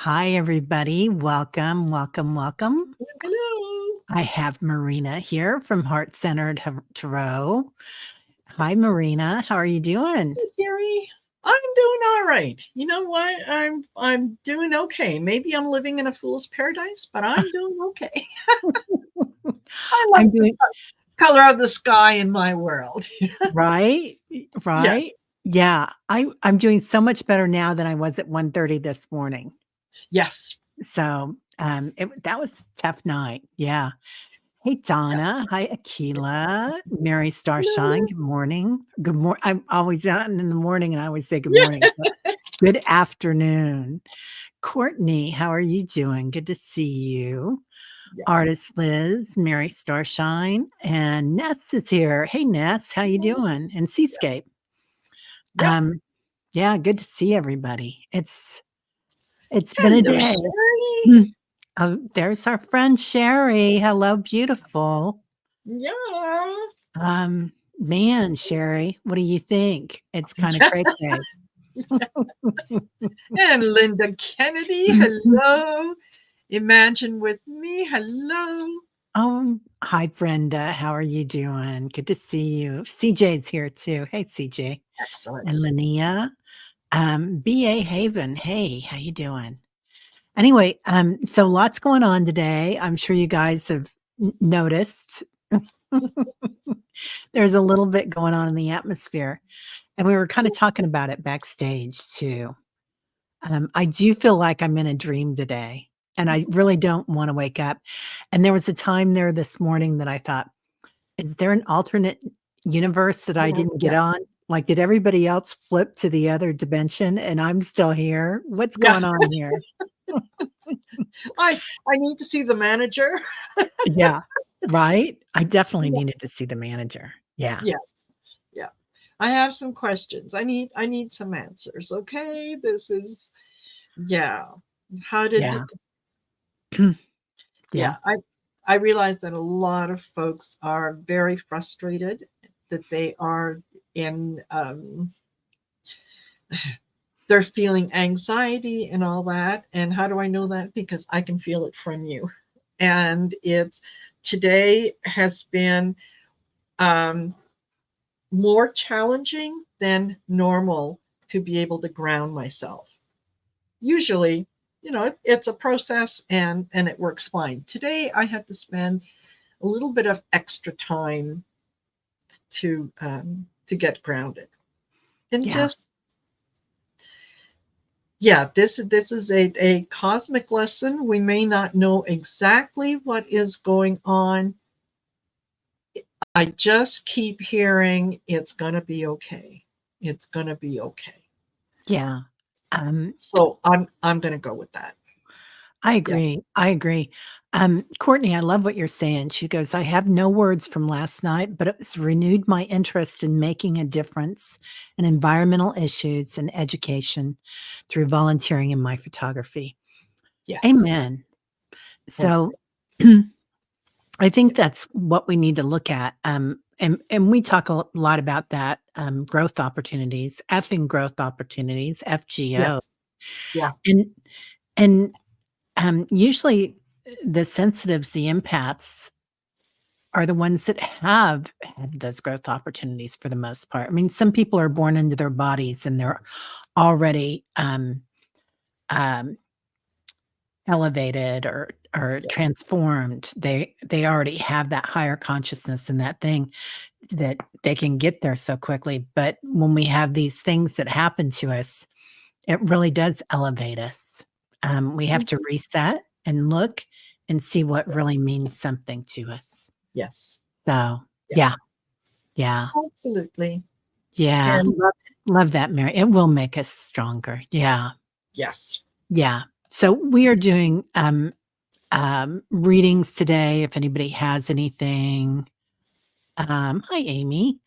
Hi, everybody. Welcome, welcome, welcome. Hello. I have Marina here from Heart Centered Tarot. Hi, Marina. How are you doing? Hey, Teri. I'm doing all right. You know what? I'm doing okay. Maybe I'm living in a fool's paradise, but I'm doing okay. I love I'm the doing color of the sky in my world. right, right. Yes. Yeah, I'm doing so much better now than I was at 1:30 this morning. Yes. So, that was a tough night. Yeah. Hey, Yes. Donna. Hi, Akila. Mary Starshine. Hello. Good morning. Good morning. I'm always out in the morning, and I always say good Yeah. morning. But good afternoon. Courtney, how are you doing? Good to see you. Yeah. Artist Liz, Mary Starshine, and Ness is here. Hey, Ness, how you doing? And Seascape. Yep. Yeah, good to see everybody. It's been a Hello, day. Sherry. Hmm. Oh, there's our friend Sherry. Hello, beautiful. Yeah. Man, Sherry, what do you think? It's kind of Yeah. crazy. And Linda Kennedy. Hello. Imagine with me. Hello. Hi, Brenda. How are you doing? Good to see you. CJ's here too. Hey, CJ. Excellent. And Linnea. BA Haven. Hey, how you doing? Anyway, so lots going on today. I'm sure you guys have noticed. There's a little bit going on in the atmosphere. And we were kind of talking about it backstage too. I do feel like I'm in a dream today, and I really don't want to wake up. And there was a time there this morning that I thought, is there an alternate universe that I didn't get Yeah. on? Like, did everybody else flip to the other dimension and I'm still here? What's Yeah. going on here? I need to see the manager. Yeah, right? I definitely Yeah. needed to see the manager. Yeah, Yes. Yeah. I have some questions. I need some answers. Okay. This is yeah. How did yeah, it yeah, yeah, I realize that a lot of folks are very frustrated that they are in they're feeling anxiety and all that. And how do I know that? Because I can feel it from you. And it's today has been um more challenging than normal to be able to ground myself. Usually, it's a process and it works fine. Today, I had to spend a little bit of extra time to get grounded and yeah, just yeah. This is a cosmic lesson. We may not know exactly what is going on. I just keep hearing it's gonna be okay. It's gonna be okay. yeah. Um, So I'm gonna go with that. I Yeah. agree. I agree. Courtney, I love what you're saying. She goes, I have no words from last night, but it's renewed my interest in making a difference in environmental issues and education through volunteering in my photography. Yes. Amen. That's So I yeah. think that's what we need to look at. And we talk a lot about that growth opportunities, effing growth opportunities, FGO. Yes. Yeah. And and usually the sensitives, the empaths, are the ones that have had those growth opportunities for the most part. I mean, some people are born into their bodies and they're already um, elevated or Yeah. transformed. They already have that higher consciousness and that thing that they can get there so quickly. But when we have these things that happen to us, it really does elevate us. We have to Mhm. reset and look and see what really means something to us. Yes. So, Yeah. yeah, yeah, Absolutely. yeah. And Love that, Mary. It will make us stronger. Yeah, yes. yeah. So we are doing readings today. If anybody has anything, hi, Amy.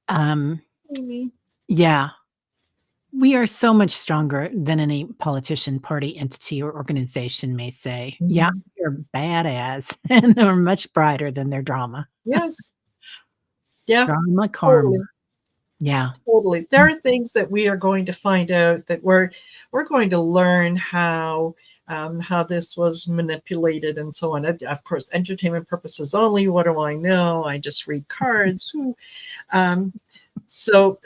Um, Amy. yeah, we are so much stronger than any politician, party, entity, or organization may say. Yeah, Mhm. they're badass and they're much brighter than their drama. Yes. Yeah. Drama karma. Totally. Yeah. Totally. There are things that we are going to find out that we're going to learn how how this was manipulated and so on. Of course, entertainment purposes only. What do I know? I just read cards. Um, so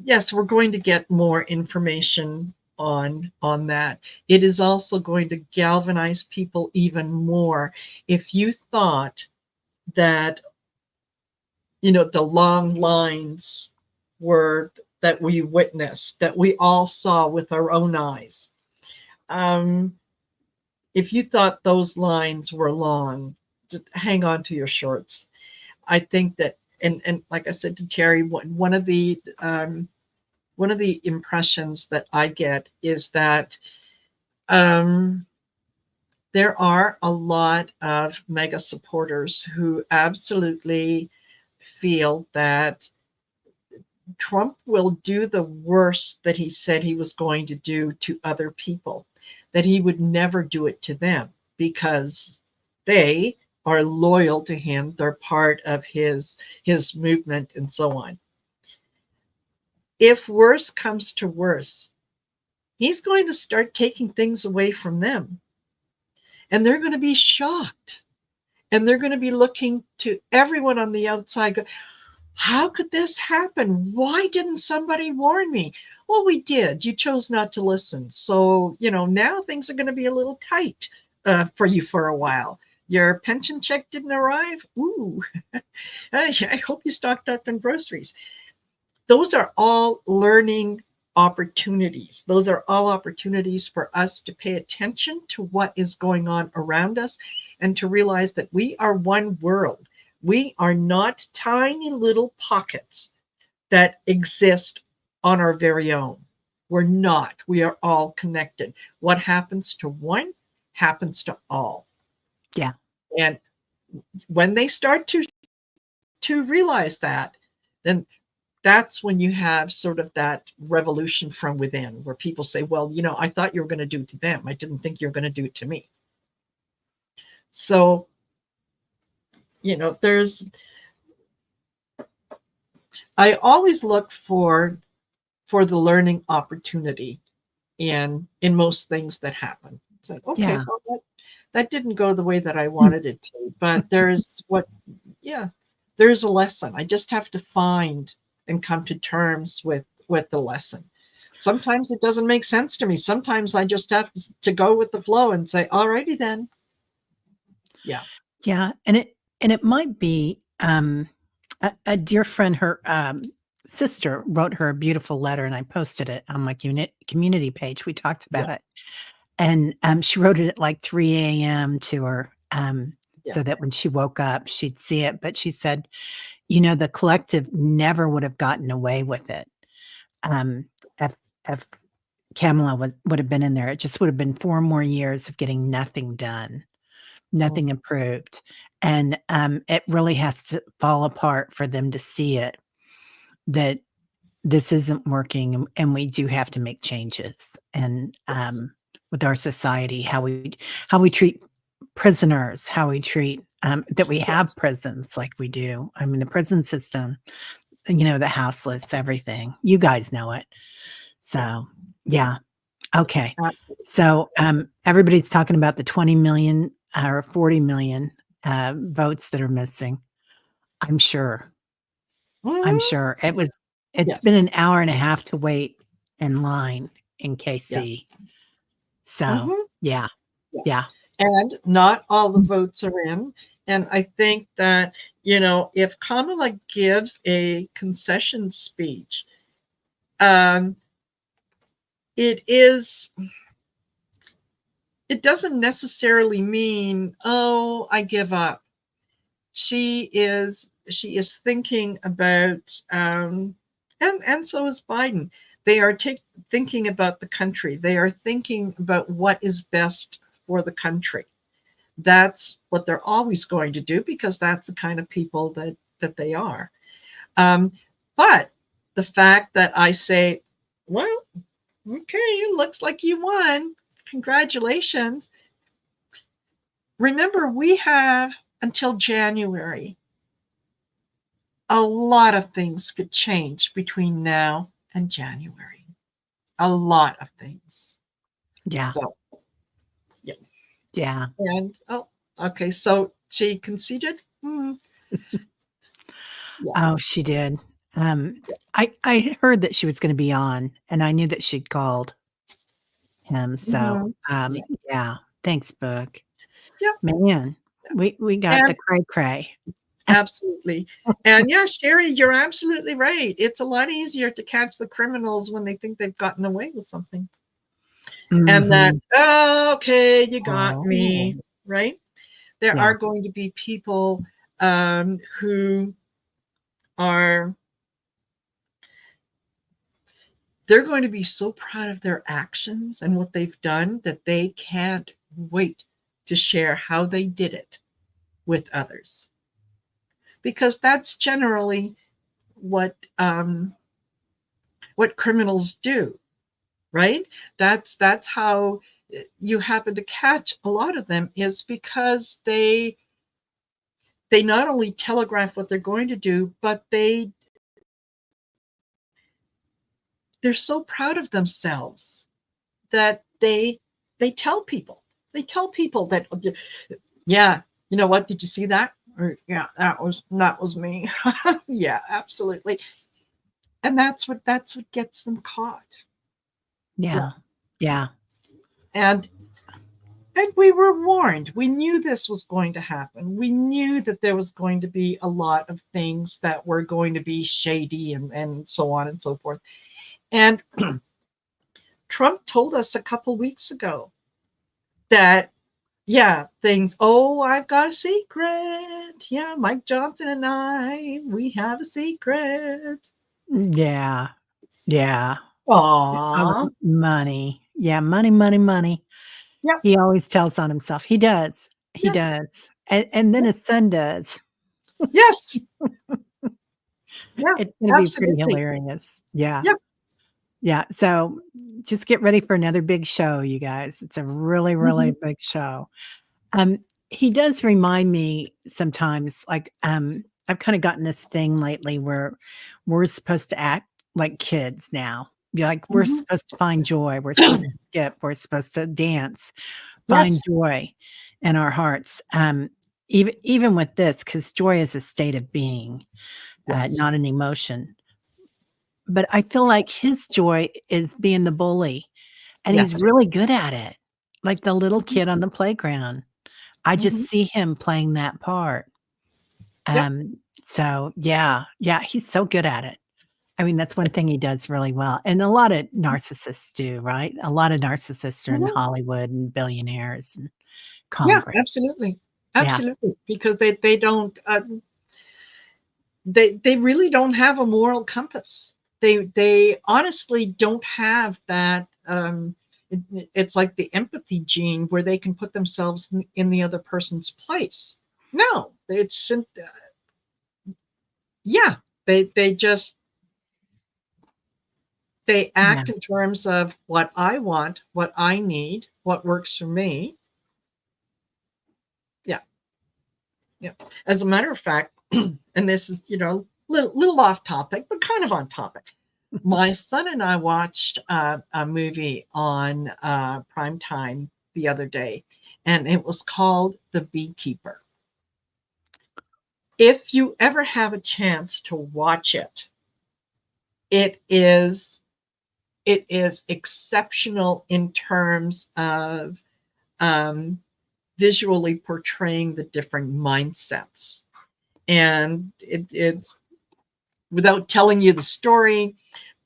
yes, we're going to get more information on that. It is also going to galvanize people even more. If you thought that, the long lines were that we witnessed, that we all saw with our own eyes, if you thought those lines were long, just hang on to your shorts. I think that, and like I said to Teri, one of the impressions that I get is that there are a lot of mega supporters who absolutely feel that Trump will do the worst that he said he was going to do to other people, that he would never do it to them because they are loyal to him. They're part of his movement and so on. If worse comes to worse, he's going to start taking things away from them. And they're going to be shocked. And they're going to be looking to everyone on the outside. How could this happen? Why didn't somebody warn me? Well, we did. You chose not to listen. So, now things are going to be a little tight for you for a while. Your pension check didn't arrive. Ooh, I hope you stocked up on groceries. Those are all learning opportunities. Those are all opportunities for us to pay attention to what is going on around us and to realize that we are one world. We are not tiny little pockets that exist on our very own. We're not. We are all connected. What happens to one happens to all. Yeah. And when they start to realize that, then that's when you have sort of that revolution from within where people say, well, I thought you were going to do it to them. I didn't think you were going to do it to me. So, I always look for the learning opportunity in most things that happen. It's like, okay, Yeah. well, that didn't go the way that I wanted it to, but there's a lesson. I just have to find and come to terms with the lesson. Sometimes it doesn't make sense to me. Sometimes I just have to go with the flow and say, all righty then. Yeah. Yeah. And it might be a dear friend, her sister wrote her a beautiful letter, and I posted it on my community page. We talked about Yeah. it. And she wrote it at like 3 a.m. to her, Yeah. so that when she woke up, she'd see it. But she said, the collective never would have gotten away with it. If Kamala would have been in there, it just would have been 4 more years of getting nothing done, nothing improved. And it really has to fall apart for them to see it, that this isn't working, and we do have to make changes. And Yes. with our society, how we treat prisoners, how we treat that we have Yes. prisons like we do. I mean, the prison system, the houseless, everything. You guys know it. So, yeah. Okay. Absolutely. So, everybody's talking about the 20 million or 40 million votes that are missing. I'm sure. I'm Mhm. sure. It's been Yes. an hour and a half to wait in line in Yes. KC. So, Mhm. yeah. Yeah. Yeah. And not all the votes are in. And I think that, if Kamala gives a concession speech, um, it doesn't necessarily mean, oh, I give up. She is thinking about, and so is Biden. They are thinking about the country. They are thinking about what is best for the country. That's what they're always going to do because that's the kind of people that they are. But the fact that I say, well, okay, it looks like you won. Congratulations. Remember, we have until January. A lot of things could change between now and January. A lot of things. Yeah. So, yeah. Yeah. And, oh, okay. So she conceded. Yeah. Oh, she did. I heard that she was gonna be on, and I knew that she'd called him, so, Mhm. Yeah. yeah. Thanks, book. Yeah. Man, we got the And cray cray. absolutely. And yeah, Sherry, you're absolutely right. It's a lot easier to catch the criminals when they think they've gotten away with something. And that, Mhm. "Oh, okay, you got Oh, me," right? There yeah, are going to be people, who are they're going to be so proud of their actions and what they've done that they can't wait to share how they did it with others. Because that's generally what criminals do, right? That's how you happen to catch a lot of them, is because they not only telegraph what they're going to do, but they're so proud of themselves that they tell people. They tell people that, yeah, you know what? Did you see that? Or yeah, that was me. Yeah, absolutely. And that's what gets them caught. Yeah. yeah, yeah, And we were warned. We knew this was going to happen. We knew that there was going to be a lot of things that were going to be shady and so on and so forth. And Trump told us a couple weeks ago that, yeah, things, oh, I've got a secret. Yeah, Mike Johnson and I, we have a secret. yeah, yeah. Aw. Money. Yeah, money, money, money. Yep. He always tells on himself. He does. He Yes. does. And then Yep. his son does. Yes. Yeah. It's gonna be pretty Absolutely. hilarious. Yeah. Yep. Yeah. So just get ready for another big show, you guys. It's a really, really Mhm. big show. Um, he does remind me sometimes, like, I've kind of gotten this thing lately where we're supposed to act like kids now. Be like, we're Mhm. supposed to find joy, we're supposed to skip, we're supposed to dance, find Yes. joy in our hearts. Even with this, because joy is a state of being, Yes. not an emotion. But I feel like his joy is being the bully, and he's Yes. really good at it, like the little Mhm. kid on the playground. I just Mhm. see him playing that part. Yep. So yeah, yeah, he's so good at it. I mean, that's one thing he does really well, and a lot of narcissists do, right? A lot of narcissists are in Mhm. Hollywood and billionaires and Yeah, Congress. absolutely. Yeah, Absolutely. Because they don't they really don't have a moral compass. They honestly don't have that. It's like the empathy gene where they can put themselves in the other person's place. No, yeah, they just they yeah, act in terms of what I want, what I need, what works for me. Yeah, yeah. As a matter of fact, and this is, little off topic, but kind of on topic. My son and I watched a movie on prime time the other day, and it was called The Beekeeper. If you ever have a chance to watch it, it is it is exceptional in terms of um, visually portraying the different mindsets. And it's, without telling you the story,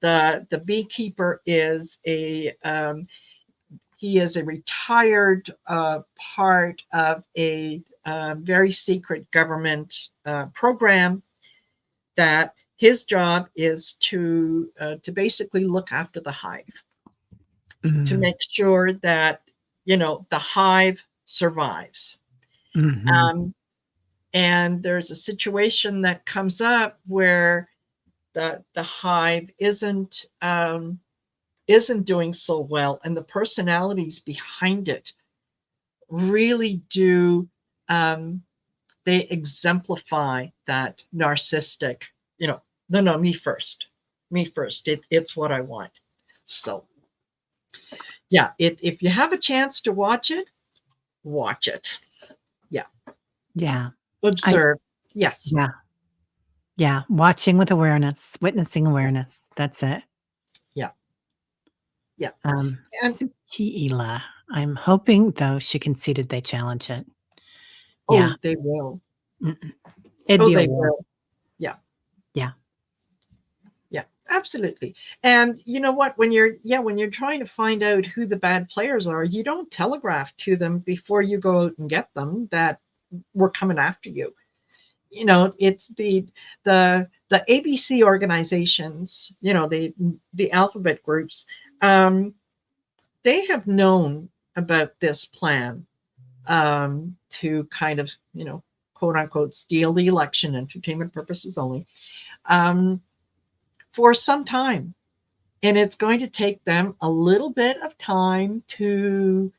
the beekeeper is he is a retired part of a very secret government program that his job is to basically look after the hive, to mm, make sure that the hive survives. mhm, Um, and there's a situation that comes up where the hive isn't doing so well, and the personalities behind it really do um, they exemplify that narcissistic, no, no, me first, it's what I want. So Yeah, if you have a chance to watch it, watch it. Yeah. Yeah. Observe. Yes. Yeah. Yeah. Watching with awareness, witnessing awareness. That's it. Yeah. Yeah. And Suki'ila. I'm hoping, though, she conceded they challenge it. Yeah. oh, they will. It'd Oh, be a they war. will. Yeah. Yeah. Yeah, absolutely. And you know what? When you're trying to find out who the bad players are, you don't telegraph to them before you go out and get them that we're coming after you. You know, it's the ABC organizations, you know, the alphabet groups, they have known about this plan to kind of, you know, quote unquote, steal the election, entertainment purposes only, for some time. And it's going to take them a little bit of time to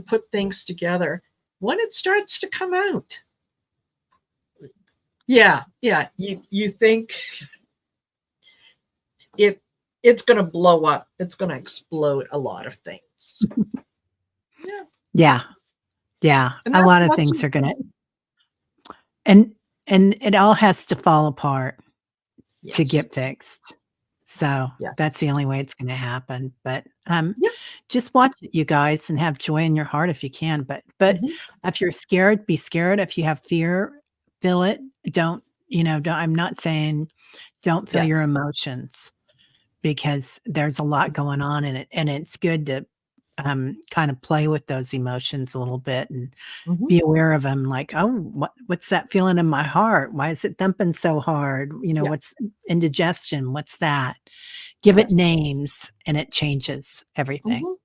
put things together. When it starts to come out, yeah, you think it's going to blow up. It's going to explode a lot of things. Yeah. Yeah. Yeah. And A that's lot of what's things are going to, important. and it all has to fall apart to Yes. get fixed. So Yes. that's the only way it's going to happen. But Yeah. just watch it, you guys, and have joy in your heart if you can. But if you're scared, be scared. If you have fear, feel it. Don't, I'm not saying don't feel your Yes. emotions, because there's a lot going on in it. And it's good to kind of play with those emotions a little bit and Mhm. be aware of them. Like, oh, what's that feeling in my heart? Why is it thumping so hard? Yeah. What's indigestion? What's that? Give it Yes. names and it changes everything. Mhm.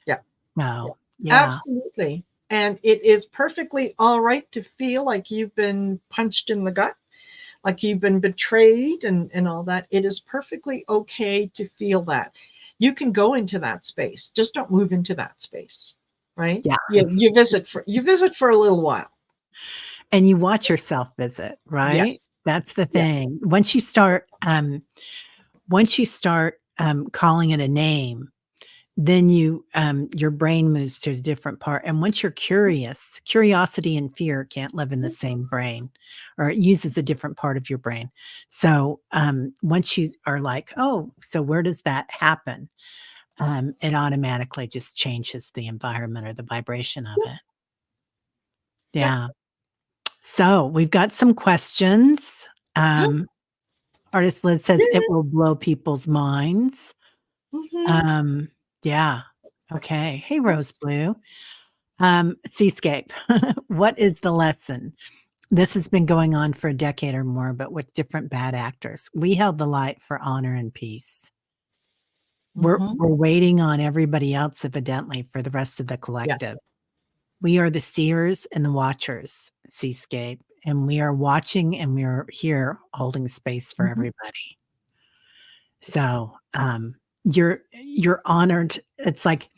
Yeah. Yeah. No. Yeah. Absolutely. And it is perfectly all right to feel like you've been punched in the gut, like you've been betrayed and all that. It is perfectly okay to feel that. You can go into that space. Just don't move into that space. Right? Yeah. You visit for a little while. And you watch yourself visit, right? Yes. That's the Yeah. thing. Once you start calling it a name, then your brain moves to a different part. And once you're curious, curiosity and fear can't live in the same brain, or it uses a different part of your brain. So once you are like, oh, so where does that happen? It automatically just changes the environment or the vibration of it. Yeah. Yeah. So we've got some questions. Artist Liz says it will blow people's minds. Mhm. Yeah. Okay. Hey, Rose Blue. Seascape. What is the lesson? This has been going on for a decade or more, but with different bad actors. We held the light for honor and peace. We're Mhm. waiting on everybody else, evidently, for the rest of the Yes. collective. We are the seers and the watchers, Seascape, and we are watching and we are here holding space for Mhm. everybody. Yes. So you're honored. It's like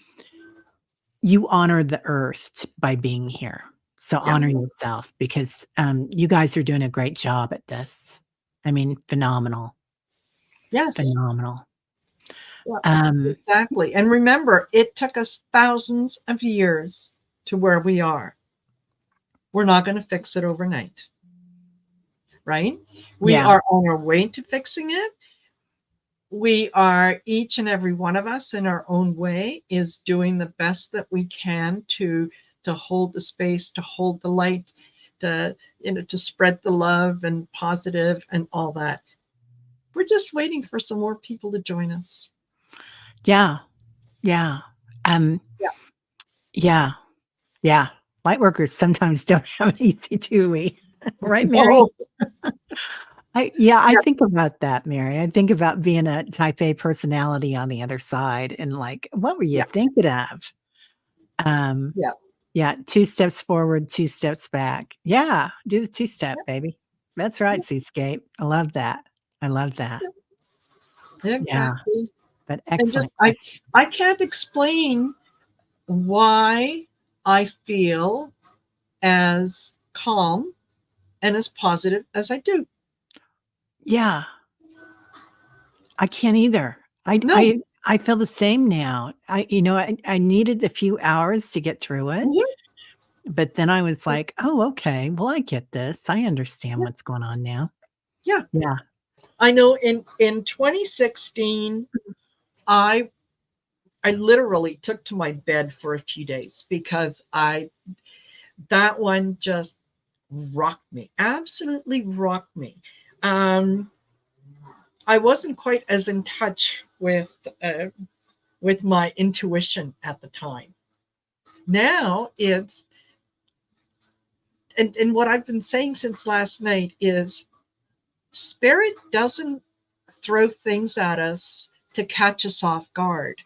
you honor the earth by being here. So Yeah. honor yourself, because you guys are doing a great job at this. I mean, phenomenal, Yes. phenomenal. Yeah. Um, Exactly. And remember, it took us thousands of years to where we are. We're not going to fix it overnight. Right? We yeah, are on our way to fixing it. We are, each and every one of us in our own way is doing the best that we can to hold the space, to hold the light, to spread the love and positive and all that. We're just waiting for some more people to join us. yeah, yeah, um, Yeah. yeah, yeah. Lightworkers sometimes don't have it easy, do we? Right, Mary? Oh, I yeah. think about that, Mary. I think about being a type A personality on the other side and like, what were you Yeah. thinking of? Um, Yeah. yeah, 2 steps forward, 2 steps back. Yeah, do the 2-step, baby. That's right, Seascape. I love that. I love that. Yeah, Exactly. but And excellent just question. I can't explain why I feel as calm and as positive as I do. Yeah, I can't either. No. I feel the same now. I needed a few hours to get through it, Mhm. but then I was like, "Oh, okay. Well, I get this. I understand Yeah, what's going on now." yeah. Yeah. I know in 2016, I I literally took to my bed for a few days because that one just rocked me, absolutely rocked me. Um, I wasn't quite as in touch with my intuition at the time. Now it's and what I've been saying since last night is spirit doesn't throw things at us to catch us off guard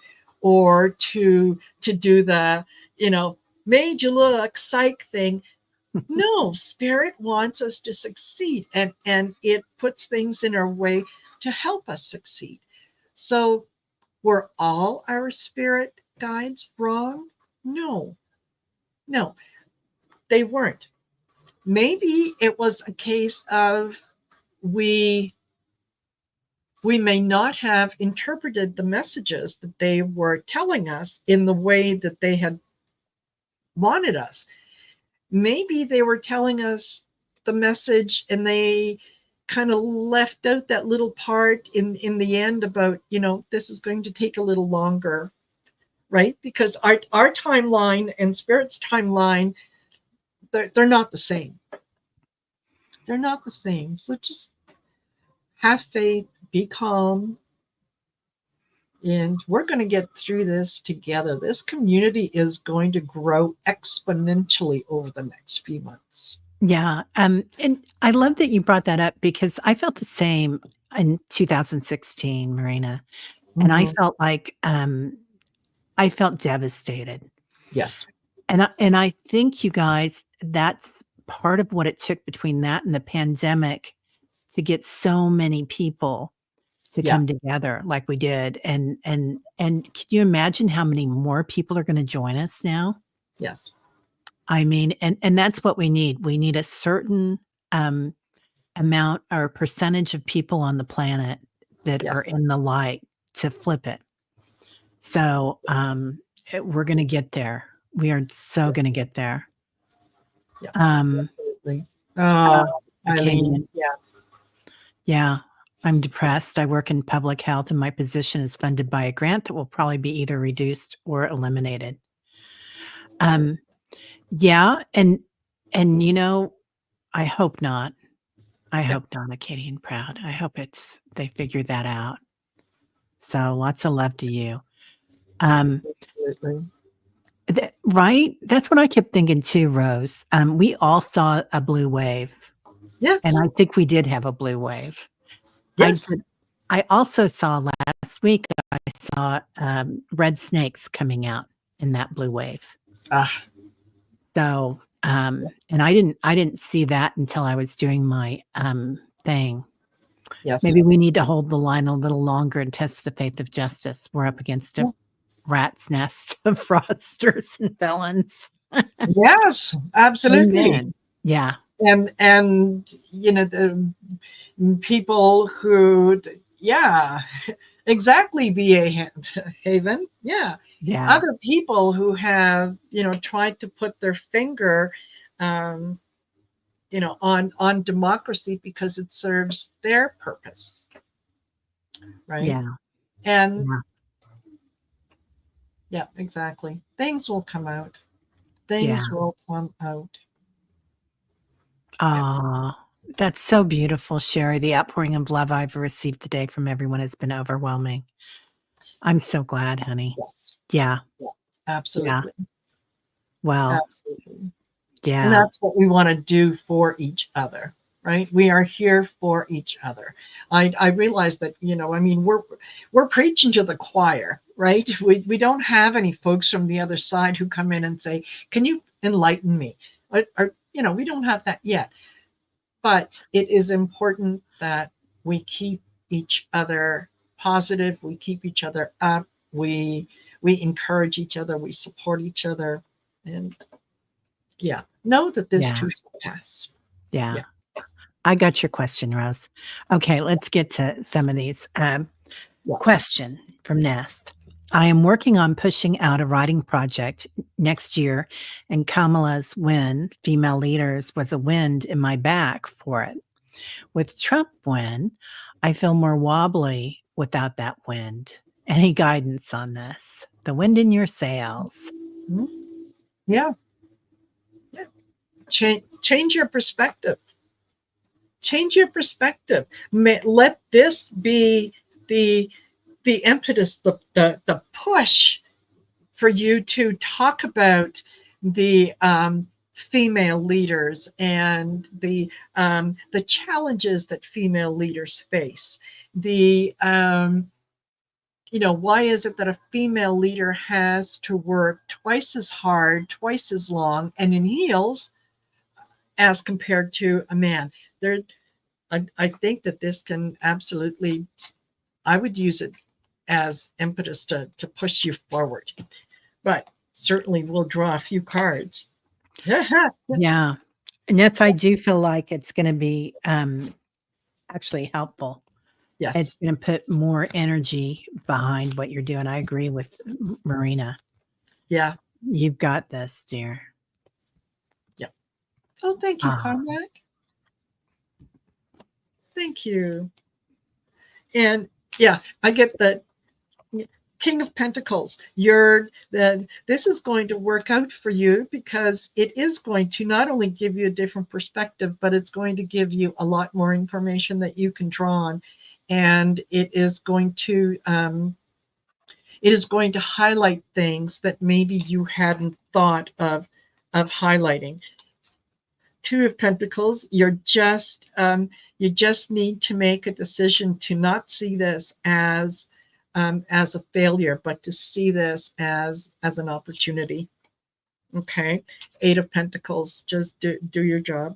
or to do the, you know, made you look psych thing. No, spirit wants us to succeed, and it puts things in our way to help us succeed. So were all our spirit guides wrong? No, no, they weren't. Maybe it was a case of we we may not have interpreted the messages that they were telling us in the way that they had wanted us. Maybe they were telling us the message and they kind of left out that little part in the end about, this is going to take a little longer, right? Because our timeline and spirit's timeline, they're not the same. They're not the same. So just have faith, be calm, and we're going to get through this together. This community is going to grow exponentially over the next few months. Yeah, and I love that you brought that up because I felt the same in 2016, Marina, and I Mhm. felt like, I felt devastated. Yes. And I think, you guys, that's part of what it took between that and the pandemic to get so many people to Yeah. come together like we did, and can you imagine how many more people are gonna join us now? Yes. I mean, and that's what we need. We need a certain, um, amount or percentage of people on the planet that are Yes. in the light to flip it. So, we're gonna get there. We are so gonna get there. Yeah. Um, Absolutely. uh, Oh, Eileen. Acadian. Yeah. Yeah, I'm depressed. I work in public health, and my position is funded by a grant that will probably be either reduced or eliminated. Um, yeah, and, I hope not. I Yeah. hope not, Acadian Proud. I hope they figure that out. So, lots of love to you. Um, Absolutely. right? That's what I kept thinking too, Rose. We all saw a blue wave, and Yes. I think we did have a blue wave. I Yes. did. I also saw last week, I saw, red snakes coming out in that blue wave. Ah, So, and I didn't see that until I was doing my, thing. yes. Maybe we need to hold the line a little longer and test the faith of justice. We're up against a Yeah. rat's nest of fraudsters and felons. Yes. Absolutely. Amen. Yeah. And the people who, yeah, exactly, BA Haven. Yeah. Yeah. Other people who have, tried to put their finger, um, on democracy because it serves their purpose, right? Yeah. And Yeah. yeah, exactly. Things will come out. Yeah. Things will come out. Yeah. Aw, that's so beautiful, Sherry. The outpouring of love I've received today from everyone has been overwhelming. I'm so glad, honey. Yes. Yeah. Yeah. Yeah. Absolutely. Well, Absolutely. And yeah. that's what we want to do for each other, right? We are here for each other. I realize that, I mean, we're preaching to the choir, right? We don't have any folks from the other side who come in and say, can you enlighten me? We don't have that yet. But it is important that we keep each other positive, we keep each other up, we encourage each other, we support each other, and yeah, know that this Yeah. too shall pass. Yeah. Yeah. I got your question, Rose. Okay, let's get to some of these. Yeah. Question from Nest. I am working on pushing out a writing project next year, and Kamala's win, female leaders, was a wind in my back for it. With Trump win, I feel more wobbly without that wind. Any guidance on this? The wind in your sails. Mhm. Yeah. Yeah. Change your perspective. Change your perspective. Let this be the impetus, the push for you to talk about the female leaders and the challenges that female leaders face. Why is it that a female leader has to work twice as hard, twice as long, and in heels as compared to a man? I think that this can absolutely, I would use it as impetus to push you forward. But certainly we'll draw a few cards. Yeah. And yes, I do feel like it's going to be actually helpful. It's Yes. going to put more energy behind what you're doing. I agree with Marina. Yeah. You've got this, dear. Yeah. Oh, thank you, Ah, Conrad. Thank you. And yeah, I get the King of Pentacles. This is going to work out for you because it is going to not only give you a different perspective, but it's going to give you a lot more information that you can draw on, and it is going to highlight things that maybe you hadn't thought of highlighting. Two of Pentacles. You just need to make a decision to not see this as a failure, but to see this as an opportunity. Okay. Eight of Pentacles. Just do your job.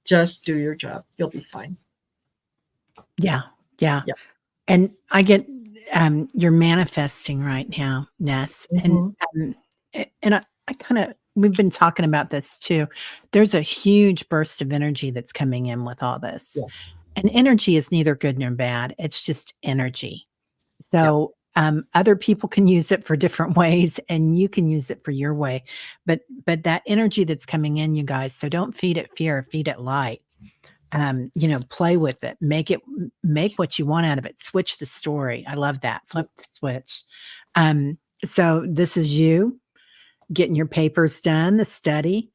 Just do your job. You'll be fine. yeah. Yeah. Yeah. And I get you're manifesting right now, Ness. Mhm. And I kind of we've been talking about this too. There's a huge burst of energy that's coming in with all this. Yes. And energy is neither good nor bad. It's just energy. Yeah. So other people can use it for different ways, and you can use it for your way. But that energy that's coming in, you guys. So don't feed it fear, feed it light. Play with it, make what you want out of it, switch the story. I love that. Flip the switch. So this is you getting your papers done, the study,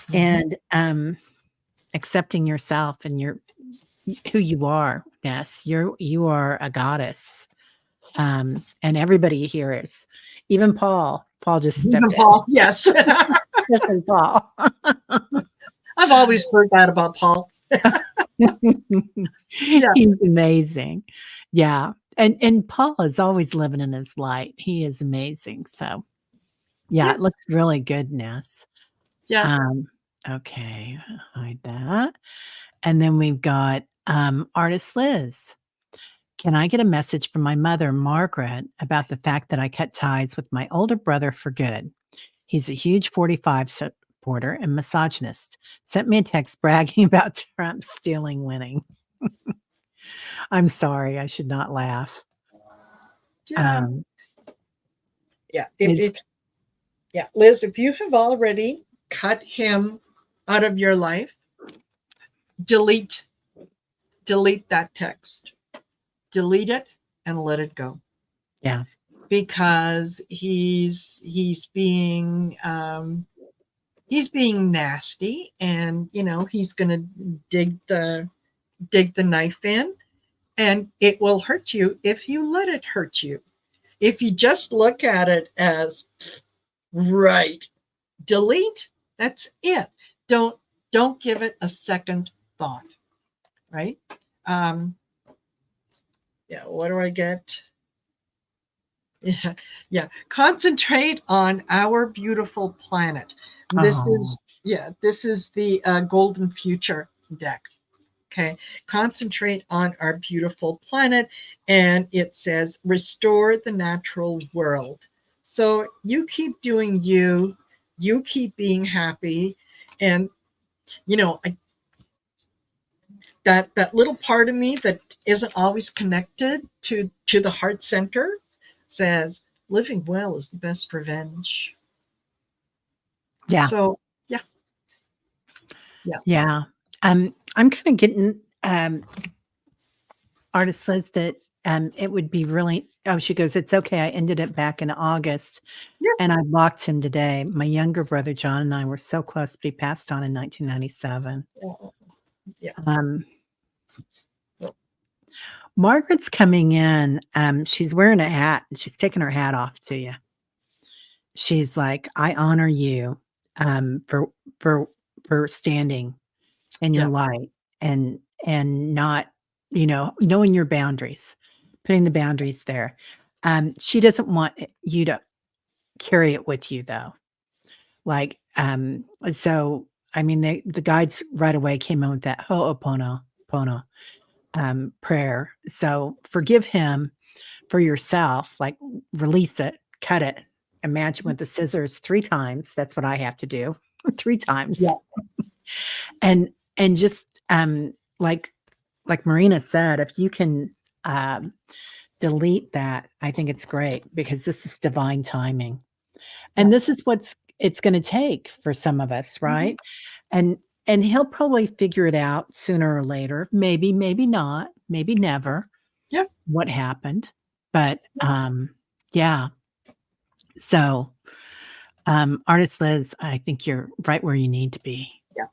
Mhm. and accepting yourself and who you are. Yes, you are a goddess. And everybody here is, even Paul just stepped in. Paul. Yes. Especially Paul. I've always heard that about Paul. Yeah. He's amazing. Yeah. And Paul is always living in his light. He is amazing. So yeah, Yes. it looks really good, Ness. Yeah. Okay, hide that. And then we've got artist Liz. Can I get a message from my mother, Margaret, about the fact that I cut ties with my older brother for good? He's a huge 45 supporter and misogynist. Sent me a text bragging about Trump stealing winning. I'm sorry, I should not laugh. Yeah. Um, Yeah. is Yeah. Liz, if you have already cut him out of your life, delete that text. Delete it and let it go. Yeah. Because he's being nasty, and he's going to dig the knife in, and it will hurt you if you let it hurt you. If you just look at it as right, delete, that's it. Don't give it a second thought. Right. Yeah. What do I get? Yeah, yeah. Concentrate on our beautiful planet. This Oh, is the golden future deck. Okay. Concentrate on our beautiful planet, and it says restore the natural world. So you keep doing you keep being happy, and that little part of me that isn't always connected to the heart center says living well is the best revenge. Yeah. So yeah. Yeah. I'm kind of getting artist says that it would be really she goes, it's okay. I ended it back in August Yeah. and I blocked him today. My younger brother John and I were so close, but he passed on in 1997. Yeah. Margaret's coming in. She's wearing a hat and she's taking her hat off to you. She's like, I honor you for for standing in your Yeah. light and not, knowing your boundaries, putting the boundaries there. She doesn't want you to carry it with you though. Like, so I mean the guides right away came in with that Ho'oponopono prayer. So forgive him for yourself, like release it, cut it. Imagine with the scissors 3 times. That's what I have to do 3 times. Yeah. And just like Marina said, if you can delete that, I think it's great because this is divine timing. And this is it's going to take for some of us, right? And he'll probably figure it out sooner or later. Maybe, maybe not, maybe never. Yeah. What happened? But yeah. So artist Liz, I think you're right where you need to be. Yeah.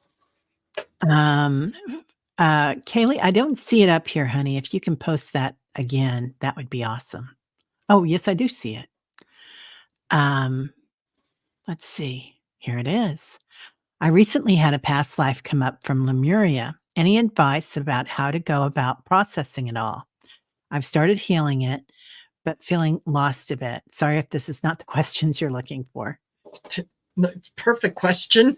Kaylee, I don't see it up here, honey. If you can post that again, that would be awesome. Oh, yes, I do see it. Let's see. Here it is. I recently had a past life come up from Lemuria. Any advice about how to go about processing it all? I've started healing it, but feeling lost a bit. Sorry if this is not the questions you're looking for. Perfect question.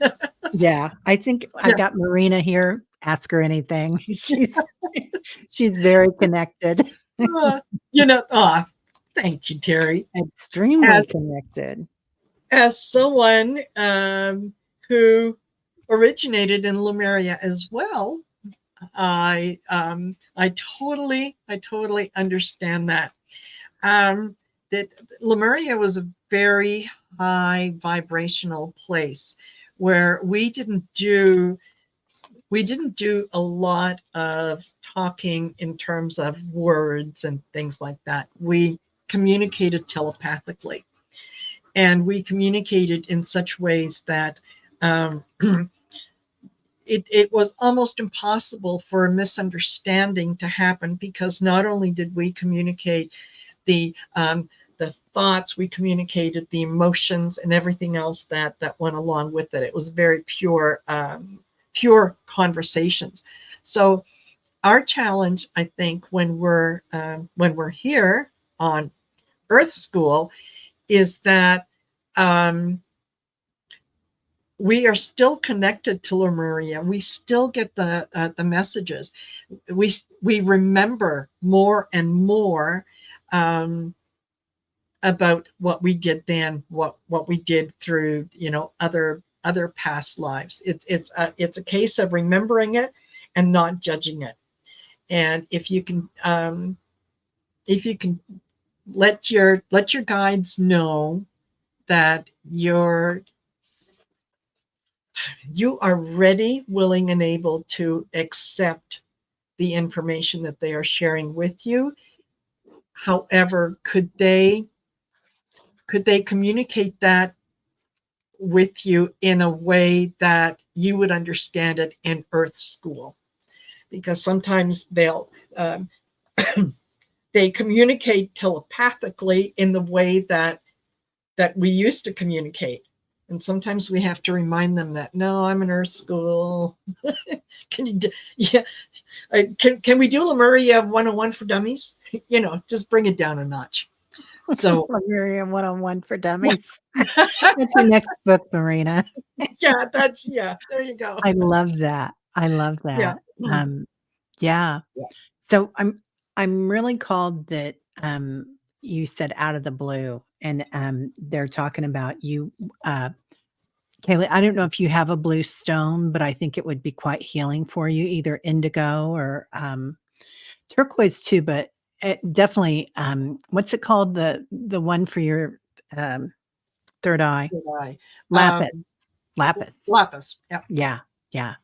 Yeah, I think I've got Marina here. Ask her anything. She's very connected. Thank you, Teri. Extremely connected. As someone who originated in Lemuria as well, I totally understand that. That Lemuria was a very high vibrational place where we didn't do a lot of talking in terms of words and things like that. We communicated telepathically, and we communicated in such ways that it was almost impossible for a misunderstanding to happen, because not only did we communicate the thoughts, we communicated the emotions and everything else that went along with it. It was very pure conversations. So our challenge, I think, when we're here on Earth School, is that we are still connected to Lemuria. We still get the messages. We remember more and more about what we did then, what we did through other past lives. It's a case of remembering it and not judging it. And if you can let your guides know that you are ready, willing, and able to accept the information that they are sharing with you. However, could they communicate that with you in a way that you would understand it in Earth School? Because sometimes they communicate telepathically in the way that we used to communicate. And sometimes we have to remind them that, no, I'm in Earth School. Can we do Lemuria 101 for dummies? Just bring it down a notch. So Lemuria 101 for dummies. That's your next book, Marina. there you go. I love that. Yeah. So I'm really called that you said out of the blue, and they're talking about you Kaylee, I don't know if you have a blue stone, but I think it would be quite healing for you, either indigo or turquoise too, but definitely, what's it called? The one for your third eye? Did I? Lapis. Lapis. Lapis. Yeah. Yeah. Yeah.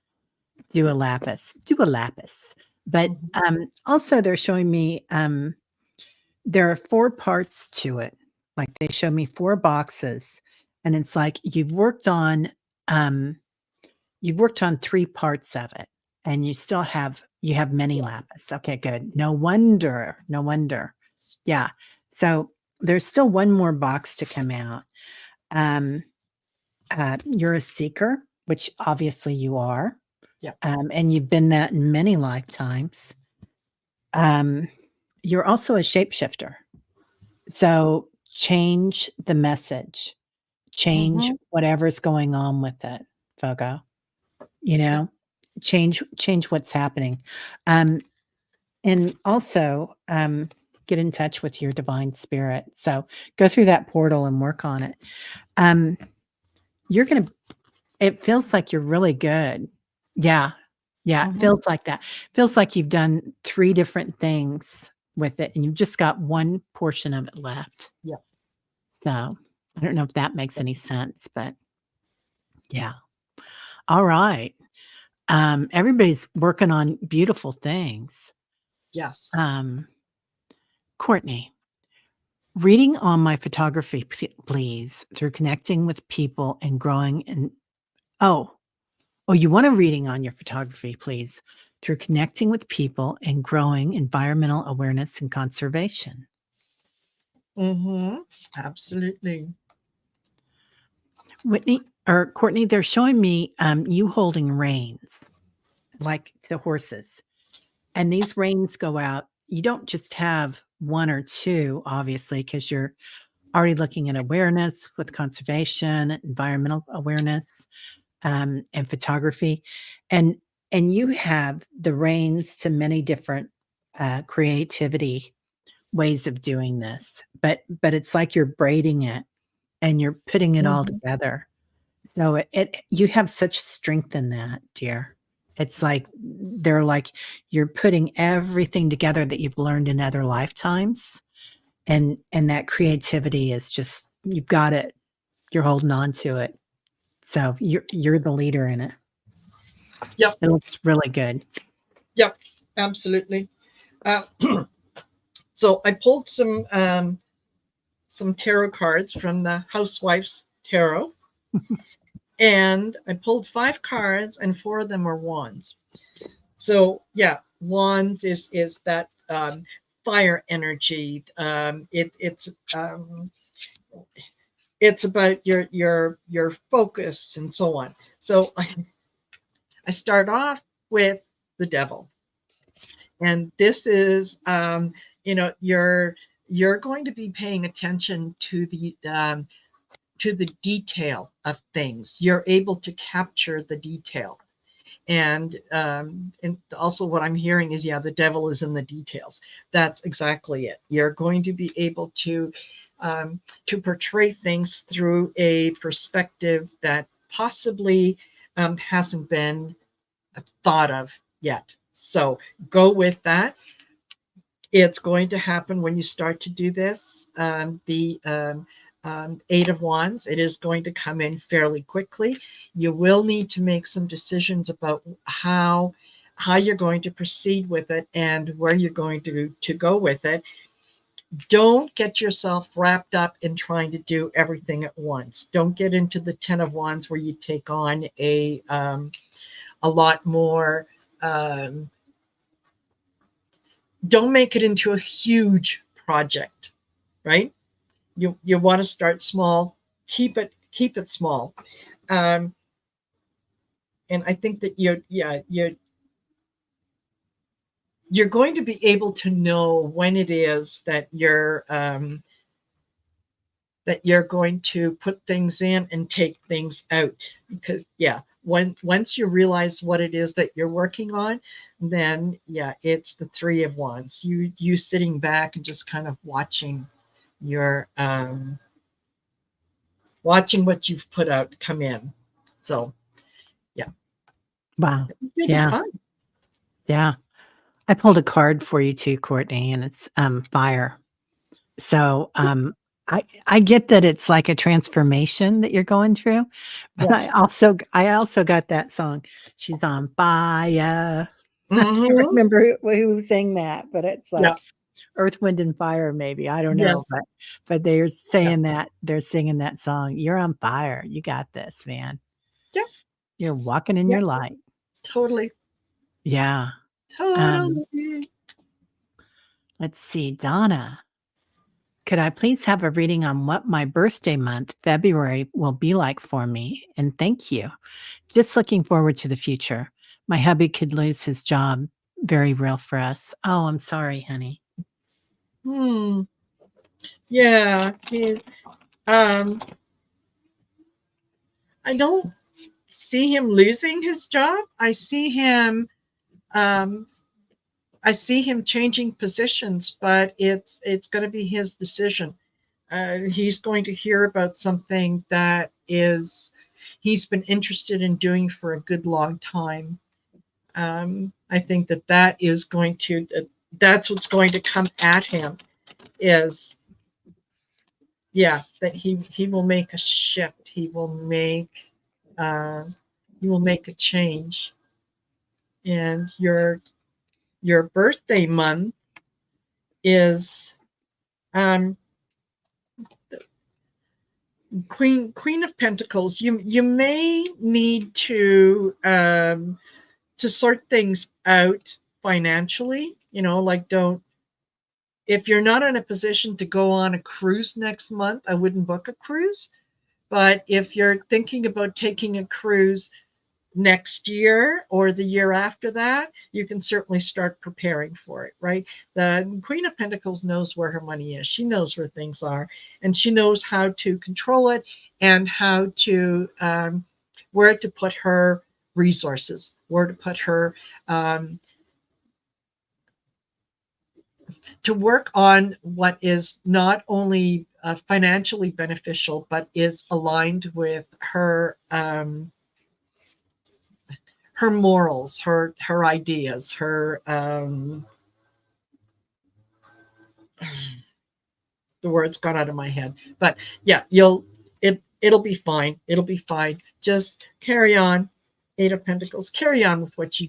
Do a lapis. Do a lapis. But also they're showing me there are 4 parts to it. Like they show me 4 boxes, and it's like um you've worked on 3 parts of it, and you have many lapis. Okay, good. No wonder. No wonder. Yeah. So there's still one more box to come out. Um you're a seeker, which obviously you are. Yeah. And you've been that in many lifetimes. You're also a shapeshifter. So change the message, change whatever's going on with it, Fogo. You know, change what's happening. And also get in touch with your divine spirit. So go through that portal and work on it. You're gonna it feels like you're really good. Yeah. Yeah, it feels like that. Feels like you've done 3 different things with it, and you've just got one portion of it left. Yeah. So, I don't know if that makes any sense, but yeah. All right. Everybody's working on beautiful things. Yes. Courtney, reading on my photography, please, through connecting with people and growing and oh, you want a reading on your photography, please, through connecting with people and growing environmental awareness and conservation. Absolutely. Courtney, they're showing me you holding reins, like the horses. And these reins go out. You don't just have 1 or 2, obviously, because you're already looking at awareness with conservation, environmental awareness, and photography. And you have the reins to many different creativity ways of doing this. But it's like you're braiding it and you're putting it all together. So you have such strength in that, dear. It's like they're like you're putting everything together that you've learned in other lifetimes, and that creativity is just you've got it. You're holding on to it. So you're the leader in it. Yep. It looks really good. Yep. Absolutely. So I pulled some tarot cards from the Housewife's Tarot. And I pulled 5 cards, and 4 of them are wands. So yeah, wands is that fire energy. It's about your focus and so on. So I start off with the devil, and this is you're going to be paying attention to the detail of things. You're able to capture the detail. And also what I'm hearing is, the devil is in the details. That's exactly it. You're going to be able to portray things through a perspective that possibly hasn't been thought of yet. So go with that. It's going to happen when you start to do this. The 8 of Wands, it is going to come in fairly quickly. You will need to make some decisions about how you're going to proceed with it and where you're going to go with it. Don't get yourself wrapped up in trying to do everything at once. Don't get into the 10 of Wands where you take on a lot more. Don't make it into a huge project, right? You want to start small, keep it small. And I think that you're going to be able to know when it is that you're going to put things in and take things out, because once you realize what it is that you're working on, then it's the 3 of Wands. You sitting back and just kind of watching your watching what you've put out come in. So yeah, Wow. it'll be Yeah. fun. Yeah. I pulled a card for you too, Courtney, and it's fire. So I get that it's like a transformation that you're going through, but Yes. I also got that song. She's on fire. I can't Hmm. remember who sang that, but it's Yeah. like Earth, Wind, and Fire, maybe. I don't know, Yes. but they're Yeah. saying that they're singing that song. You're on fire. You got this, man. Yeah. You're walking in Yeah. your light. Totally. Yeah. Um, Totally. let's see, Donna. Could I please have a reading on what my birthday month, February, will be like for me? And thank you. Just looking forward to the future. My hubby could lose his job. Very real for us. Oh, I'm sorry, honey. Hmm. Yeah. Um, I don't see him losing his job. Um, I see him changing positions, but it's going to be his decision. He's going to hear about something that is he's been interested in doing for a good long time. I think that is going to that's what's going to come at him is yeah, that he will make a shift. Uh, he will make a change. And your birthday month is um, Queen of Pentacles. You may need to sort things out financially. You know, like don't if you're not in a position to go on a cruise next month, I wouldn't book a cruise. But if you're thinking about taking a cruise next year or the year after that, you can certainly start preparing for it, right? The Queen of Pentacles knows where her money is. She knows where things are, and she knows how to control it and how to where to put her resources, where to put her to work on what is not only financially beneficial but is aligned with her morals, her ideas, her the word's gone out of my head. But yeah, it'll be fine. It'll be fine. Just carry on. Eight of Pentacles. Carry on with what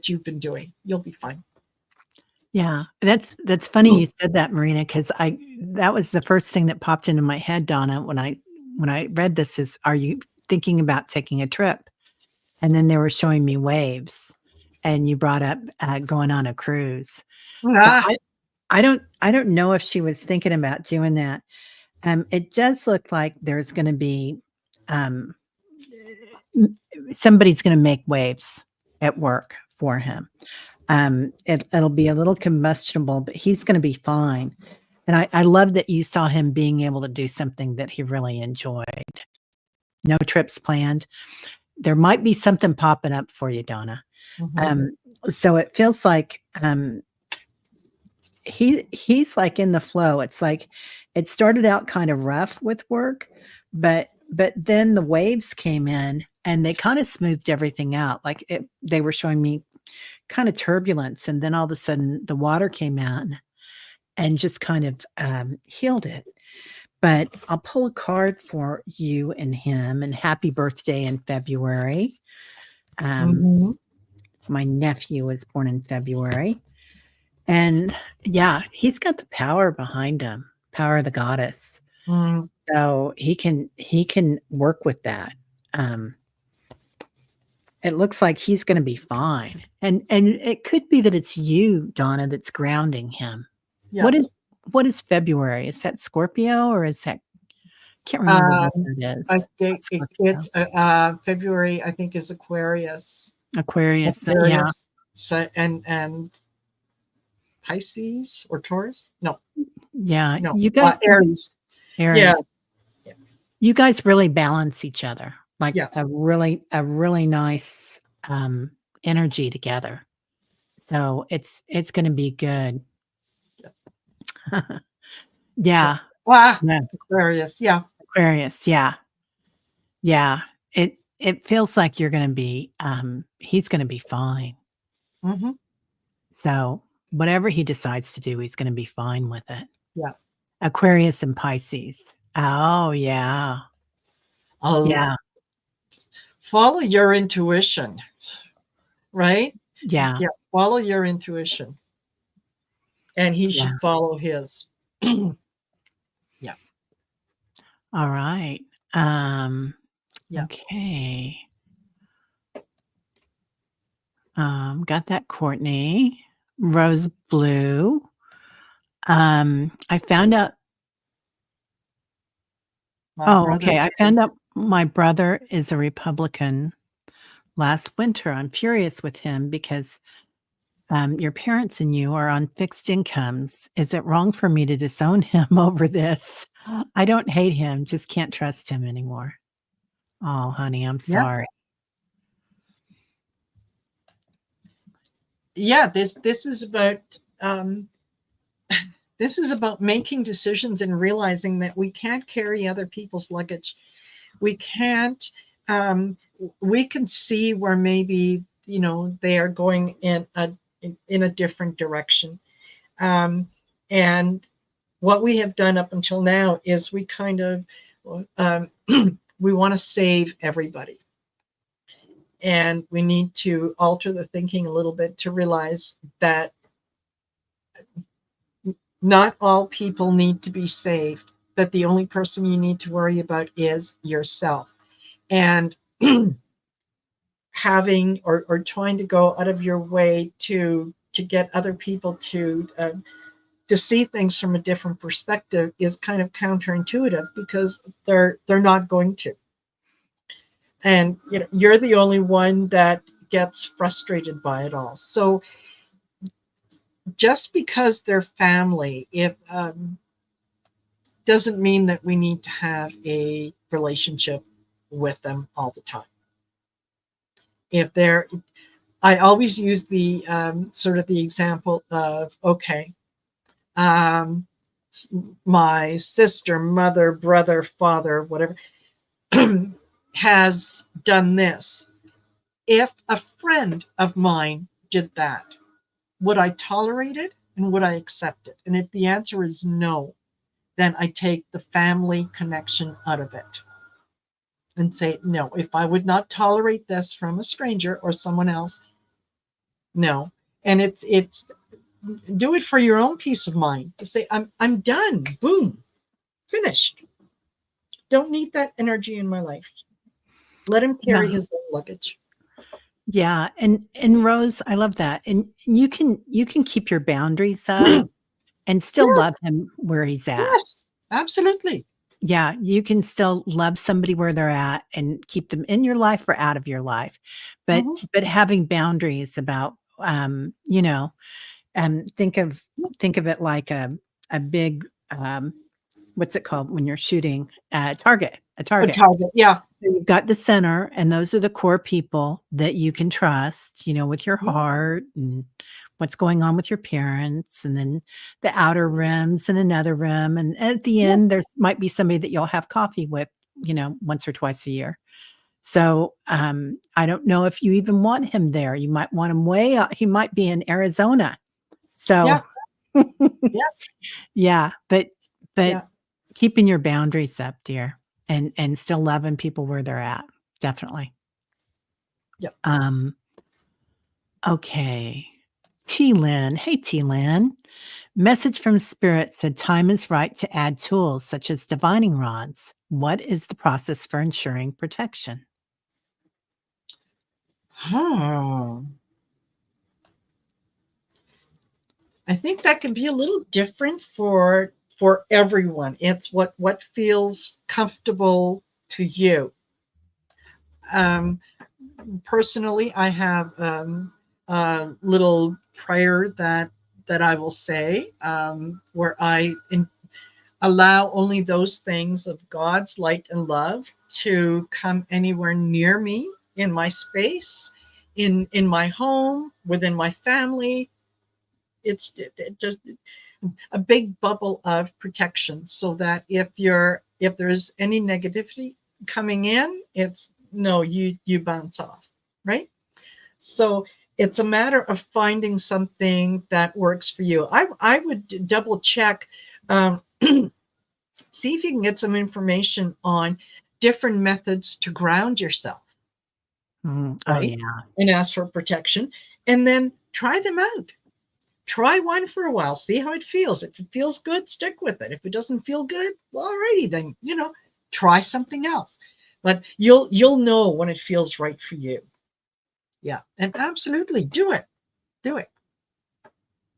you've been doing. You'll be fine. Yeah, that's funny you said that, Marina, because I that was the first thing that popped into my head, Donna, when I read this is, are you thinking about taking a trip? And then they were showing me waves, and you brought up going on a cruise. So Ah, I don't know if she was thinking about doing that. It does look like there's going to be um, somebody's going to make waves at work for him. It'll be a little combustible, but he's going to be fine. And I love that you saw him being able to do something that he really enjoyed. No trips planned. There might be something popping up for you, Donna. mhm. Um, so it feels like he's like in the flow. It's like it started out kind of rough with work, but then the waves came in and they kind of smoothed everything out. Like they were showing me kind of turbulence, and then all of a sudden the water came in and just kind of healed it. But I'll pull a card for you and him, and happy birthday in February. Um, Mhm. my nephew was born in February. And yeah, he's got the power behind him, power of the goddess. Mm. So he can work with that. Um, it looks like he's going to be fine. And it could be that it's you, Donna, that's grounding him. Yeah. What is February? Is that Scorpio or is that can't remember what Um, that I is. think Not Scorpio. it's February. I think is Aquarius. Aquarius. Yeah. Aquarius. So and Pisces or Taurus? No, Yeah. no. You guys Aries. Yeah, Aries. You guys really balance each other, like yeah, a really nice, energy together. So it's gonna be good. yeah. Yeah. Yeah, Ah, yeah, Aquarius. Yeah. Aquarius, yeah, yeah. It it feels like you're going to be, he's going to be fine. Mm-hmm. So whatever he decides to do, he's going to be fine with it. Yeah. Aquarius and Pisces. Oh, yeah. I'll Yeah. follow your intuition, right? Yeah. Yeah. Follow your intuition. And he Yeah. should follow his. Yeah. All right. Yeah. Okay. Got that, Courtney. Rose blue. I found out. My Oh, brother okay. I found is. out my brother is a Republican last winter. I'm furious with him because your parents and you are on fixed incomes. Is it wrong for me to disown him over this? I don't hate him, just can't trust him anymore. Oh, honey, I'm Yeah. sorry. Yeah. This is about this is about making decisions and realizing that we can't carry other people's luggage. We can't. We can see where maybe they are going in a different direction, and what we have done up until now is we kind of we want to save everybody, and we need to alter the thinking a little bit to realize that not all people need to be saved, that the only person you need to worry about is yourself. And having or trying to go out of your way to get other people to see things from a different perspective is kind of counterintuitive, because they're not going to. And you're the only one that gets frustrated by it all. So just because they're family, it doesn't mean that we need to have a relationship with them all the time. If they're, I always use the sort of the example of, okay, um, my sister, mother, brother, father, whatever, has done this. If a friend of mine did that, would I tolerate it and would I accept it? And if the answer is no, then I take the family connection out of it and say, no, if I would not tolerate this from a stranger or someone else, no. And it's do it for your own peace of mind, to say, I'm done. Boom. Finished. Don't need that energy in my life. Let him carry Yeah. his own luggage. Yeah. And Rose, I love that. And you can keep your boundaries up and still Yes, love him where he's at. yes, absolutely. Yeah, you can still love somebody where they're at and keep them in your life or out of your life. But Mhm. having boundaries about think of it like a big what's it called when you're shooting a A target. target. Yeah. So you've got the center, and those are the core people that you can trust, with your Yeah. heart and what's going on with your parents, and then the outer rims and another rim. And at the Yeah. end, there's might be somebody that you'll have coffee with, once or twice a year. So I don't know if you even want him there. You might want him way out. He might be in Arizona. So Yeah. Yes. yeah, but Yeah. keeping your boundaries up, dear, and still loving people where they're at. Definitely. Yeah. Um, okay. T Lynn. Hey, T Lynn. Message from Spirit: the time is right to add tools such as divining rods. What is the process for ensuring protection? Huh. I think that can be a little different for everyone. It's what feels comfortable to you. Um, Personally, I have a little prayer that I will say, where allow only those things of God's light and love to come anywhere near me, in my space, in my home, within my family. It just a big bubble of protection, so that if there's any negativity coming in, it's no, you bounce off, right? So it's a matter of finding something that works for you. I would double check, see if you can get some information on different methods to ground yourself, Oh, right? yeah. And ask for protection, and then try them out. Try one for a while, see how it feels. If it feels good, stick with it. If it doesn't feel good, well, alrighty then, try something else. But you'll know when it feels right for you. Yeah, and absolutely do it. Do it.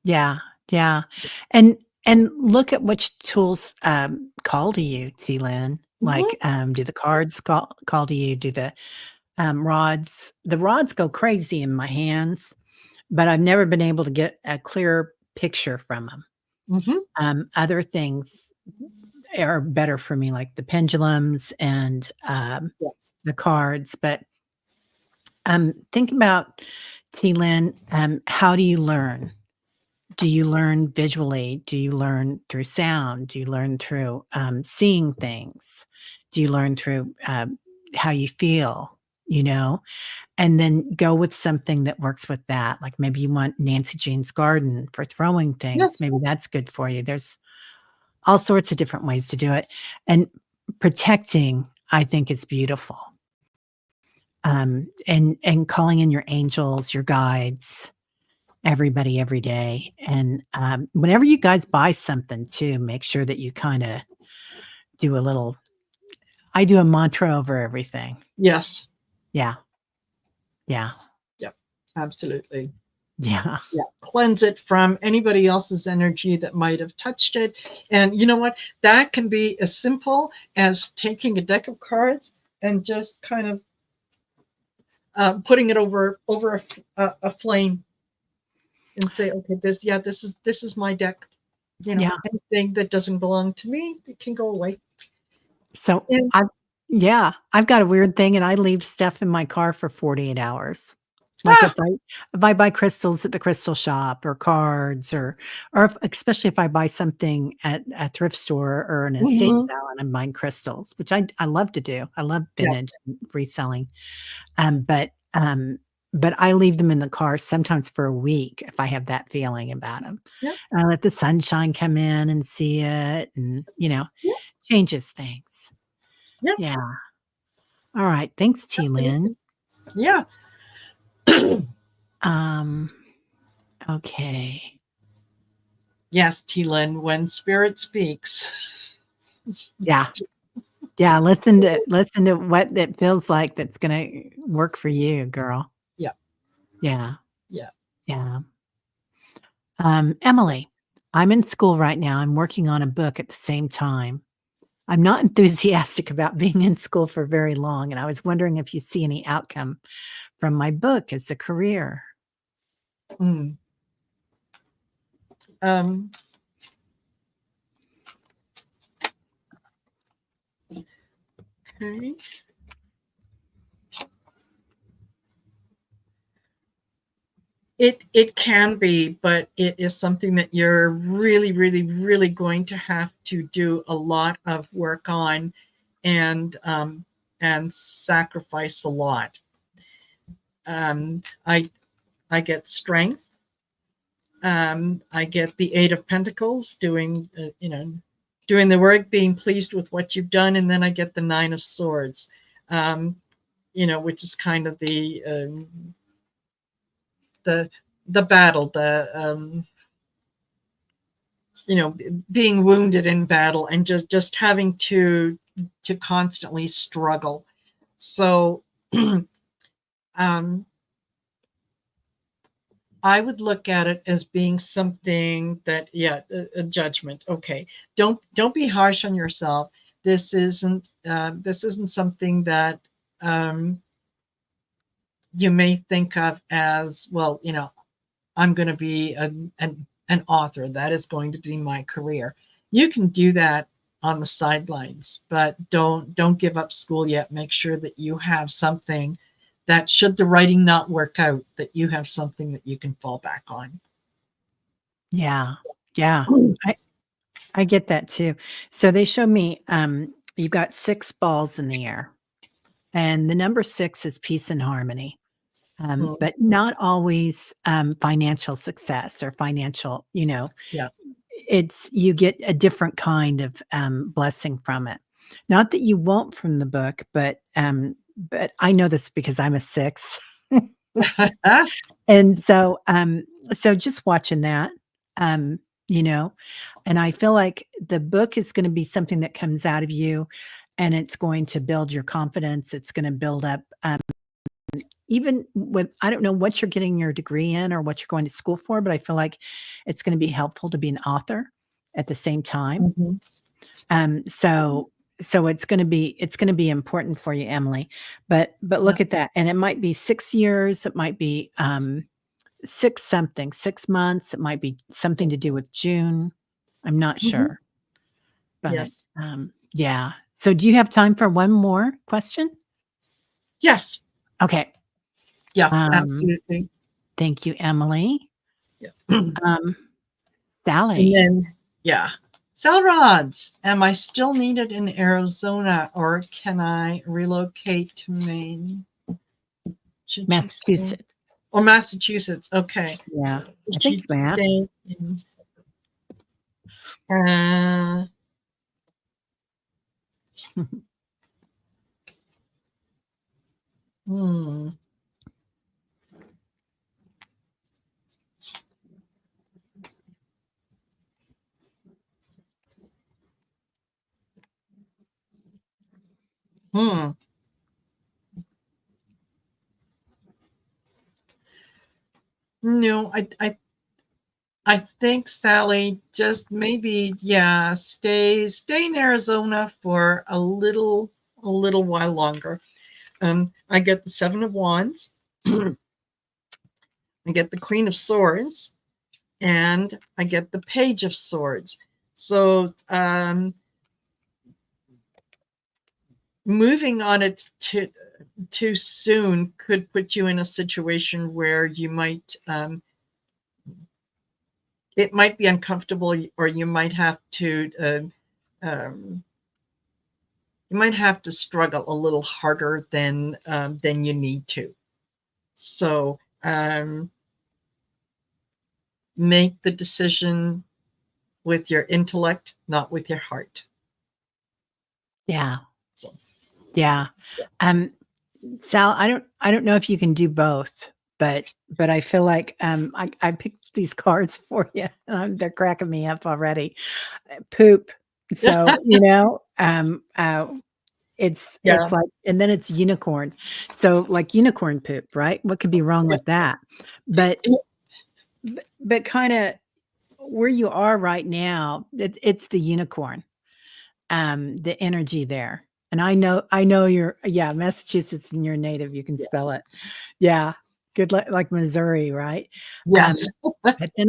Yeah. Yeah. And and look at which tools call to you, T Lynn. Mhm. Like do the cards call to you? Do rods? The rods go crazy in my hands, but I've never been able to get a clear picture from them. Mhm. Other things are better for me, like the pendulums and Yes. the cards. But think about, T Lynn, how do you learn? Do you learn visually? Do you learn through sound? Do you learn through seeing things? Do you learn through how you feel? You know, and then go with something that works with that. Like maybe you want Nancy Jean's garden for throwing things. Yes. Maybe that's good for you. There's all sorts of different ways to do it. And protecting, I think, is beautiful. And calling in your angels, your guides, everybody every day. And whenever you guys buy something too, make sure that you kind of do a little. I do a mantra over everything. Yes. Yeah, yeah, Yep. Absolutely. yeah, Yeah. Cleanse it from anybody else's energy that might have touched it. And you know what? That can be as simple as taking a deck of cards and just kind of putting it over a flame and say, okay, this is my deck. yeah. Anything that doesn't belong to me, it can go away. So And I've got a weird thing, and I leave stuff in my car for 48 hours. Like ah, if I buy crystals at the crystal shop or cards or especially if I buy something at a thrift store or an estate mhm, sale and I'm buying crystals, which I love to do. I love yeah, vintage and reselling. Um, but um, but I leave them in the car sometimes for a week if I have that feeling about them. yeah, I let the sunshine come in and see it, and yeah, changes things. yeah, Yeah. All right. Thanks, T Lynn. absolutely. Yeah. Um, okay. Yes, Keelan, when spirit speaks. Yeah. Yeah. Listen to what it feels like that's gonna work for you, girl. Yeah, Yeah. yeah. Yeah. Emily, I'm in school right now. I'm working on a book at the same time. I'm not enthusiastic about being in school for very long, and I was wondering if you see any outcome from my book as a career. Mm. Um, okay. It can be, but it is something that you're really, really, really going to have to do a lot of work on, and sacrifice a lot. Um, I I get strength. I get the Eight of Pentacles, doing the work, being pleased with what you've done, and then I get the Nine of Swords, um, which is kind of the the battle, you know, being wounded in battle, and just having to constantly struggle. So, um, I would look at it as being something that, yeah, a judgment. Okay, don't be harsh on yourself. This isn't something that um, you may think of as, well. I'm going to be an author. That is going to be my career. You can do that on the sidelines, but don't give up school yet. Make sure that you have something that, should the writing not work out, that you have something that you can fall back on. Yeah. Yeah. I I get that too. So they show me you've got 6 balls in the air. And the number 6 is peace and harmony, Mm, but not always financial success or financial, yeah. it's you get a different kind of blessing from it. Not that you won't from the book, but I know this because I'm a 6. And so just watching that, um, you know, and I feel like the book is gonna be something that comes out of you, and it's going to build your confidence. It's gonna build up, even with I don't know what you're getting your degree in or what you're going to school for, but I feel like it's gonna be helpful to be an author at the same time. Mhm. So it's gonna be important for you, Emily. But Yeah. look at that, and it might be 6 years, it might be, 6 something, 6 months, it might be something to do with June. I'm not Mhm. sure, but, Yes. yeah. So do you have time for one more question? Yes. Okay. Yeah, Um, absolutely. thank you, Emily. Yeah. Um, And Sally. then, yeah. Cell rods. Am I still needed in Arizona or can I relocate to Maine? Should she stay? Massachusetts. Oh, Massachusetts. Okay. Yeah, I Should think she it's Mass. stay in? Uh, hmm. Hmm. No, I think Sally just maybe stay in Arizona for a little while longer. I get the 7 of Wands. I get the Queen of Swords, and I get the Page of Swords. So moving on it too soon could put you in a situation where you might it might be uncomfortable, or um, you might have to struggle a little harder than you need to. So make the decision with your intellect, not with your heart. Yeah, So yeah. Um, Sal, I don't know if you can do both, but I feel like, I picked these cards for you, they're cracking me up already. Poop. So, it's yeah, like and then it's unicorn. So, like unicorn poop, right? What could be wrong with that? But but kinda where you are right now, it's the unicorn, the energy there. And I know you're yeah, Massachusetts and you're native, you can spell yes, it. Yeah. Good luck like Missouri, right? yes, But then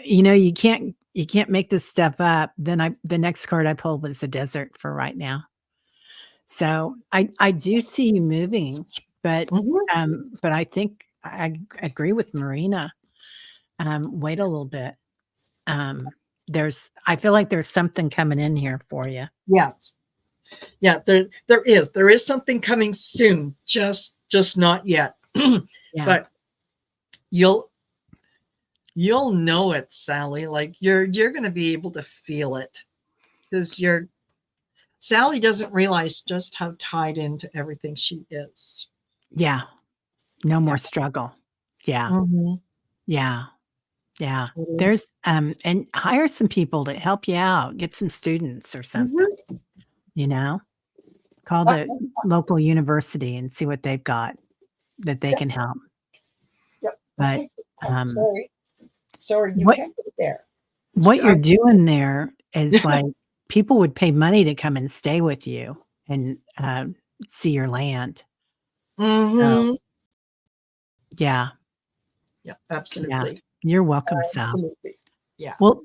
you can't make this stuff up. Then the next card I pulled was the desert for right now. So I do see you moving, but mhm, but I think I agree with Marina. Wait a little bit. Um, I feel like there's something coming in here for you. yes, yeah. There is something coming soon, just not yet. Yeah. But you'll you'll know it, Sally. Like you're going to be able to feel it because you're Sally doesn't realize just how tied into everything she is. Yeah. No Yeah. more struggle. Yeah. Mhm. Yeah. Yeah. Totally. There's and hire some people to help you out, get some students or something, Mhm. you know? Call Uh, the local university and see what they've got that they yeah, can help. yeah. But Okay. Oh, um sorry, you what can't put it there. what you're I, doing there is like people would pay money to come and stay with you and see your land. So mhm. yeah, Yeah, yeah. absolutely. You're welcome, Sal. Absolutely. Yeah. Well,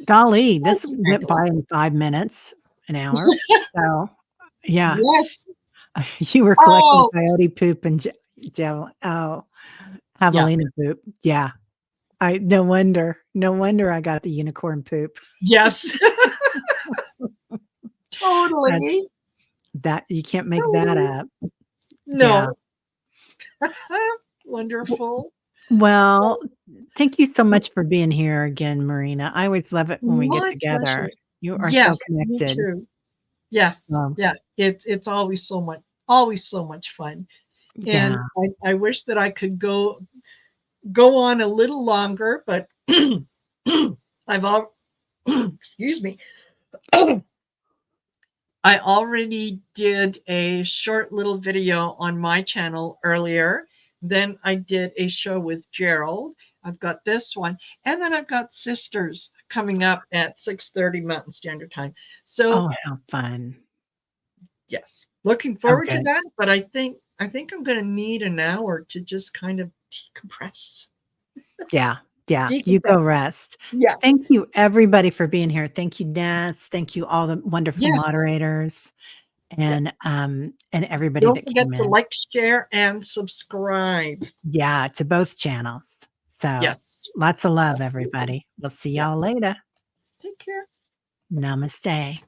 golly, Thank this you, went Angela. by in 5 minutes, an hour. So, yeah, Yes. you were collecting Oh, coyote poop and yeah. javelina poop. Yeah. I no wonder I got the unicorn poop. Yes. That Totally. that you can't make that Totally. up. Yeah. No. Wonderful. Well, Well, thank you so much for being here again, Marina. I always love it when we get my pleasure. together. You are so Yes, me connected. too. Yes. So, Yeah. It's always so much fun. And yeah. I wish that I could go on a little longer, but I've all excuse me. I already did a short little video on my channel earlier. Then I did a show with Gerald. I've got this one. And then I've got Sisters coming up at 6:30 Mountain Standard Time. So Oh, how fun. yes, looking Oh, forward to good. that. But I think I'm gonna need an hour to just kind of decompress. Yeah. Yeah. You Decompress. go rest. Yeah. Thank you, everybody, for being here. Thank you, Ness. Thank you, all the wonderful Yes. moderators Yes. and everybody Don't that came forget to in. like, share, and subscribe. Yeah, to both channels. So Yes. lots of love, Absolutely. everybody. We'll see Yeah. y'all later. Take care. Namaste.